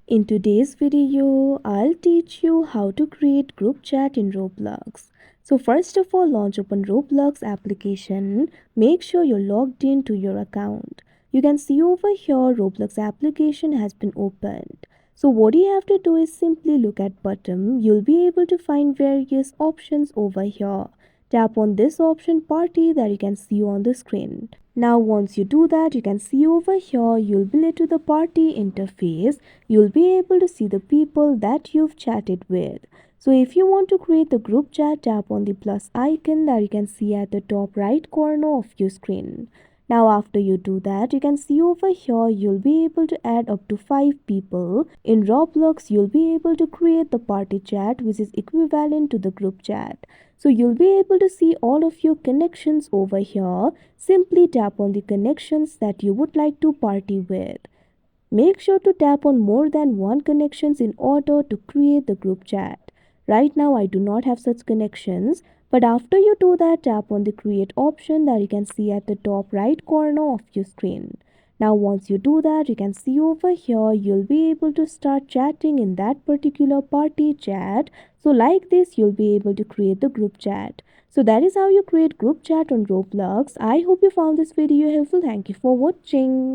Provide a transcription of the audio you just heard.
In today's video, I'll teach you how to create group chat in Roblox. So first of all, launch open Roblox application. Make sure you're logged in to your account. You can see over here Roblox application has been opened. So what you have to do is simply look at bottom. You'll be able to find various options over here. Tap on this option party that you can see on the screen. Now once you do that, you can see over here you'll be led to the party interface. You'll be able to see the people that you've chatted with. So if you want to create the group chat, tap on the plus icon that you can see at the top right corner of your screen. Now after you do that, you can see over here you'll be able to add up to 5 people. In Roblox, you'll be able to create the party chat which is equivalent to the group chat. So you'll be able to see all of your connections over here. Simply tap on the connections that you would like to party with. Make sure to tap on more than one connections in order to create the group chat. Right now I do not have such connections, but after you do that, tap on the create option that you can see at the top right corner of your screen. Now once you do that, you can see over here you'll be able to start chatting in that particular party chat. So like this you'll be able to create the group chat. So that is how you create group chat on Roblox. I hope you found this video helpful. Thank you for watching.